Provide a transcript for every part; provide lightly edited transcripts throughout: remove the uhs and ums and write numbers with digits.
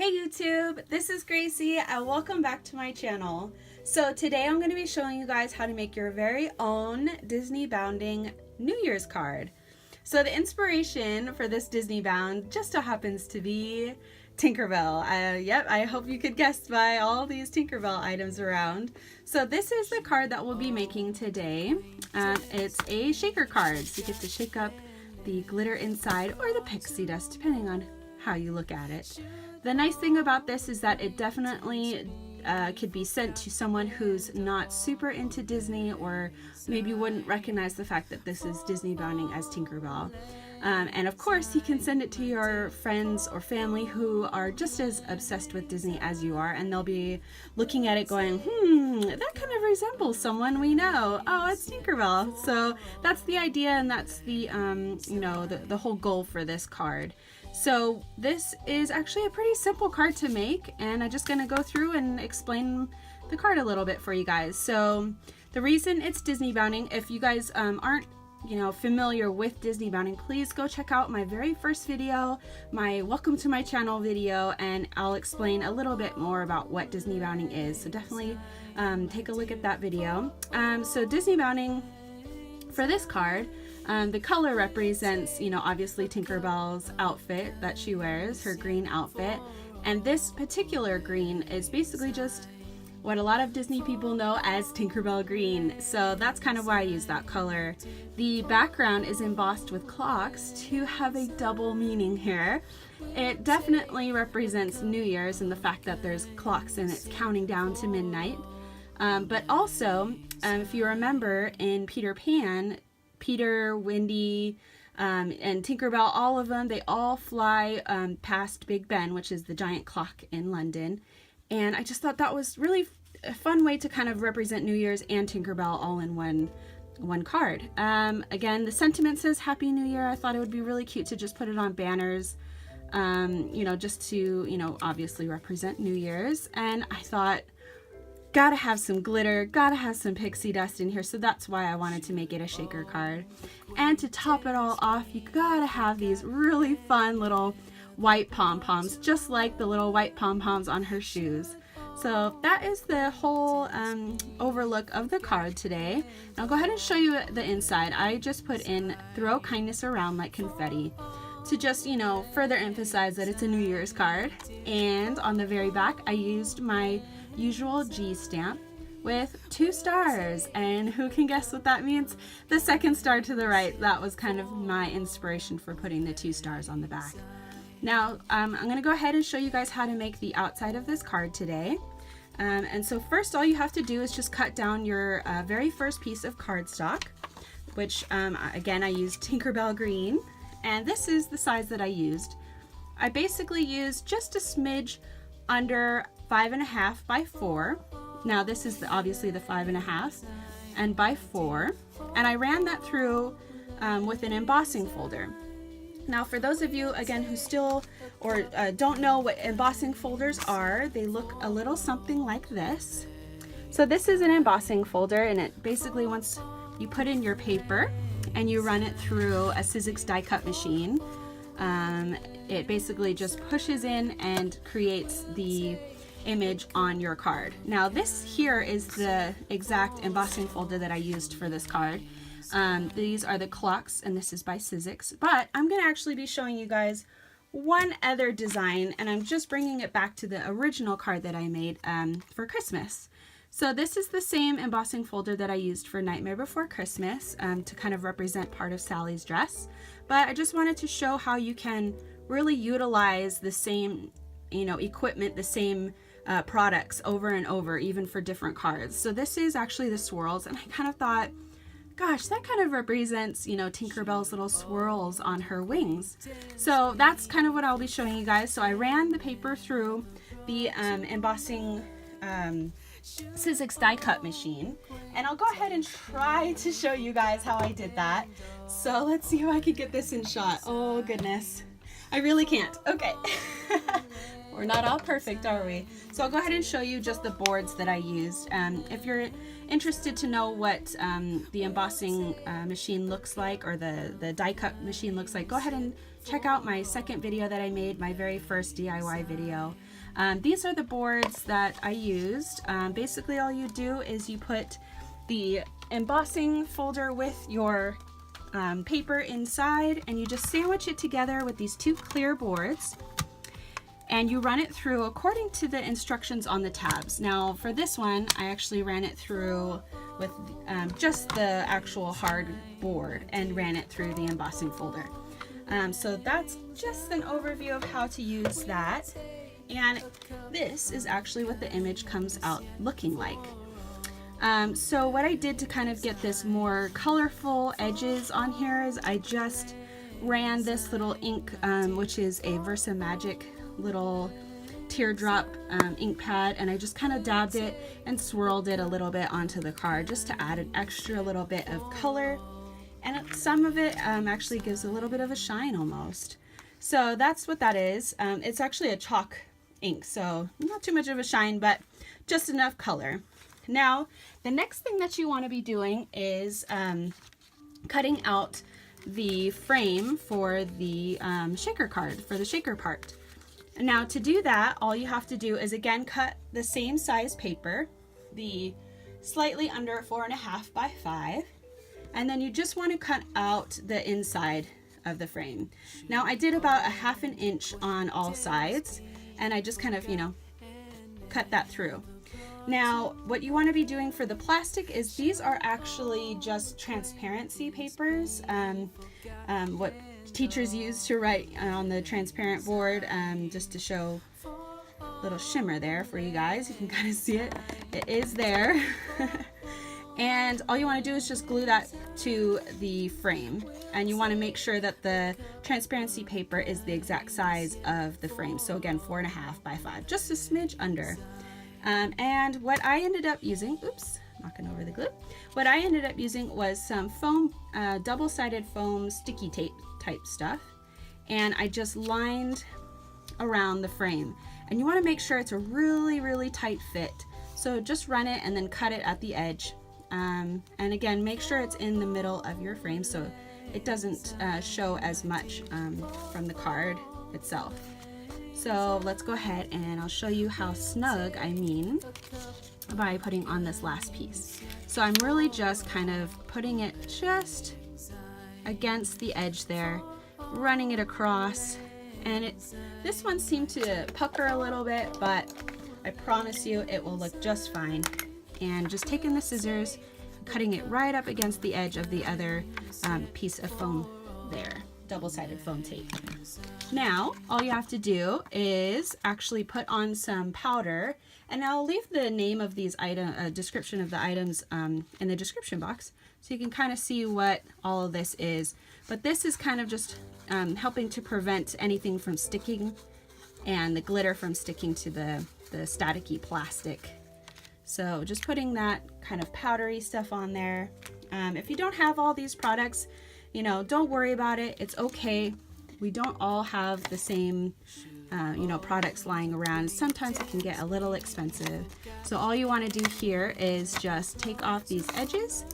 Hey YouTube, this is Gracie and welcome back to my channel. So today I'm going to be showing you guys how to make your very own Disneybounding New Year's card. So the inspiration for this Disneybound just so happens to be Tinkerbell. Yep, I hope you could guess by all these Tinkerbell items around. So this is the card that we'll be making today. It's a shaker card, so you get to shake up the glitter inside or the pixie dust depending on how you look at it. The nice thing about this is that it definitely could be sent to someone who's not super into Disney or maybe wouldn't recognize the fact that this is Disneybounding as Tinkerbell. And of course, you can send it to your friends or family who are just as obsessed with Disney as you are, and they'll be looking at it going, that kind of resembles someone we know. Oh, it's Tinkerbell. So that's the idea, and that's the, the whole goal for this card. So this is actually a pretty simple card to make, and I'm just going to go through and explain the card a little bit for you guys. So the reason it's Disneybounding, if you guys aren't familiar with Disneybounding, please go check out my very first video, my welcome to my channel video, and I'll explain a little bit more about what Disneybounding is. So definitely take a look at that video. So Disneybounding, for this card, the color represents, obviously Tinkerbell's outfit that she wears, her green outfit. And this particular green is basically just what a lot of Disney people know as Tinkerbell green. So that's kind of why I use that color. The background is embossed with clocks to have a double meaning here. It definitely represents New Year's and the fact that there's clocks and it's counting down to midnight. But also, if you remember in Peter Pan, Peter, Wendy, and Tinkerbell, all of them, they all fly past Big Ben, which is the giant clock in London. And I just thought that was really a fun way to kind of represent New Year's and Tinkerbell all in one card. Again, the sentiment says Happy New Year. I thought it would be really cute to just put it on banners, just to, obviously represent New Year's. And I thought, gotta have some glitter, gotta have some pixie dust in here, so that's why I wanted to make it a shaker card. And to top it all off, you gotta have these really fun little white pom-poms, just like the little white pom-poms on her shoes. So that is the whole overlook of the card today. I'll go ahead and show you the inside. I just put in throw kindness around like confetti to just, further emphasize that it's a New Year's card. And on the very back, I used my usual G stamp with 2 stars, and who can guess what that means? The second star to the right. That was kind of my inspiration for putting the 2 stars on the back. Now I'm going to go ahead and show you guys how to make the outside of this card today. And so first, all you have to do is just cut down your very first piece of cardstock, which again I used Tinkerbell green, and this is the size that I used. I basically used just a smidge under 5.5 by 4. Now this is obviously the 5.5 and by 4, and I ran that through with an embossing folder. Now for those of you again who still or don't know what embossing folders are, they look a little something like this. So this is an embossing folder, and it basically, once you put in your paper and you run it through a Sizzix die cut machine, it basically just pushes in and creates the image on your card. Now this here is the exact embossing folder that I used for this card. These are the clocks, and this is by Sizzix, but I'm going to actually be showing you guys one other design, and I'm just bringing it back to the original card that I made for Christmas. So this is the same embossing folder that I used for Nightmare Before Christmas to kind of represent part of Sally's dress, but I just wanted to show how you can really utilize the same equipment, the same products over and over, even for different cards. So this is actually the Swirls, and I kind of thought, gosh, that kind of represents, Tinkerbell's little swirls on her wings. So that's kind of what I'll be showing you guys. So I ran the paper through the embossing Sizzix die cut machine, and I'll go ahead and try to show you guys how I did that. So let's see if I can get this in shot. Oh goodness, I really can't. Okay. We're not all perfect, are we? So I'll go ahead and show you just the boards that I used. If you're interested to know what the embossing machine looks like, or the die cut machine looks like, go ahead and check out my second video that I made, my very first DIY video. These are the boards that I used. Basically all you do is you put the embossing folder with your paper inside, and you just sandwich it together with these two clear boards, and you run it through according to the instructions on the tabs. Now for this one, I actually ran it through with just the actual hard board and ran it through the embossing folder. So that's just an overview of how to use that. And this is actually what the image comes out looking like. So what I did to kind of get this more colorful edges on here is I just ran this little ink, which is a Versamagic little teardrop ink pad, and I just kind of dabbed it and swirled it a little bit onto the card just to add an extra little bit of color, and some of it actually gives a little bit of a shine almost. So that's what that is. It's actually a chalk ink, so not too much of a shine, but just enough color. Now the next thing that you want to be doing is cutting out the frame for the shaker card, for the shaker part. Now to do that, all you have to do is again cut the same size paper, the slightly under 4.5 by 5, and then you just want to cut out the inside of the frame. Now I did about 1/2 inch on all sides, and I just kind of, you know, cut that through. Now what you want to be doing for the plastic is these are actually just transparency papers, what teachers use to write on the transparent board, just to show a little shimmer there for you guys. You can kind of see it. It is there. And all you want to do is just glue that to the frame, and you want to make sure that the transparency paper is the exact size of the frame. So again, 4.5 by 5, just a smidge under. And what I ended up using, oops, knocking over the glue. What I ended up using was some foam, double-sided foam sticky tape type stuff, and I just lined around the frame. And you want to make sure it's a really tight fit. So just run it and then cut it at the edge. And again, make sure it's in the middle of your frame so it doesn't show as much from the card itself. So let's go ahead and I'll show you how snug I mean by putting on this last piece. So I'm really just kind of putting it just against the edge there, running it across, and this one seemed to pucker a little bit, but I promise you it will look just fine. And just taking the scissors, cutting it right up against the edge of the other piece of foam there, double-sided foam tape. Now all you have to do is actually put on some powder, and I'll leave the name of these description of the items in the description box so you can kind of see what all of this is. But this is kind of just helping to prevent anything from sticking and the glitter from sticking to the staticky plastic. So just putting that kind of powdery stuff on there. If you don't have all these products, you know, don't worry about it. It's okay. We don't all have the same, you know, products lying around. Sometimes it can get a little expensive. So all you want to do here is just take off these edges,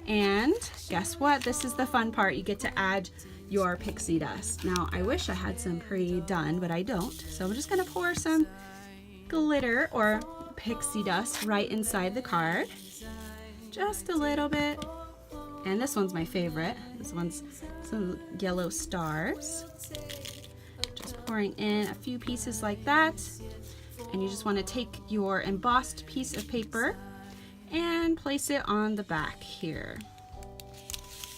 and guess what? This is the fun part. You get to add your pixie dust. Now I wish I had some pre-done, but I don't. So I'm just going to pour some glitter or pixie dust right inside the card, just a little bit. And this one's my favorite. This one's some yellow stars. Just pouring in a few pieces like that. And you just want to take your embossed piece of paper and place it on the back here.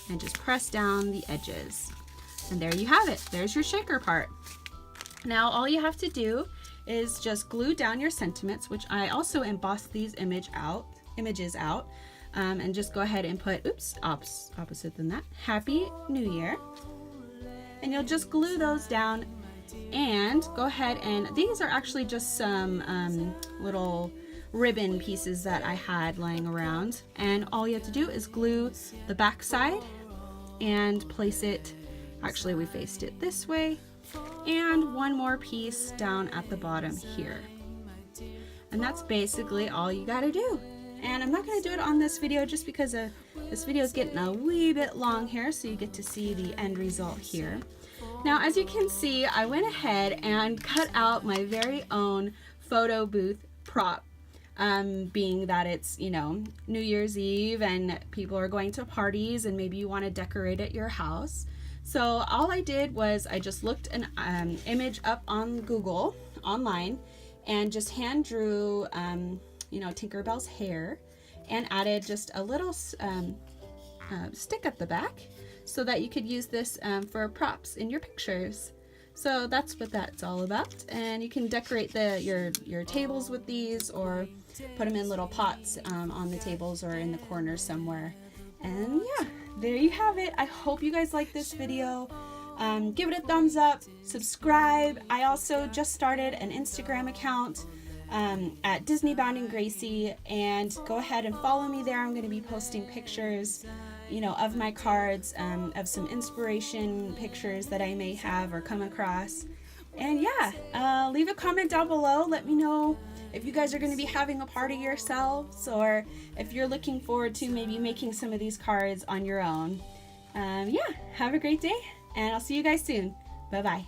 And just press down the edges. And there you have it. There's your shaker part. Now all you have to do is just glue down your sentiments, which I also embossed these images out, and just go ahead and put, oops, opposite than that, Happy New Year. And you'll just glue those down, and go ahead, and these are actually just some little ribbon pieces that I had lying around, and all you have to do is glue the back side and place it, actually we faced it this way, and one more piece down at the bottom here. And that's basically all you gotta do. And I'm not gonna do it on this video just because this video is getting a wee bit long here, so you get to see the end result here. Now, as you can see, I went ahead and cut out my very own photo booth prop, being that it's, you know, New Year's Eve and people are going to parties and maybe you want to decorate at your house. So all I did was I just looked an image up on Google online and just hand drew, you know, Tinkerbell's hair and added just a little stick at the back so that you could use this for props in your pictures. So that's what that's all about, and you can decorate your tables with these or put them in little pots on the tables or in the corner somewhere. And yeah, there you have it. I hope you guys like this video. Give it a thumbs up, subscribe. I also just started an Instagram account at Disneybounding Gracie, and go ahead and follow me there. I'm going to be posting pictures, you know, of my cards, of some inspiration pictures that I may have or come across. And yeah, leave a comment down below. Let me know if you guys are going to be having a party yourselves, or if you're looking forward to maybe making some of these cards on your own. Yeah, have a great day, and I'll see you guys soon. Bye-bye.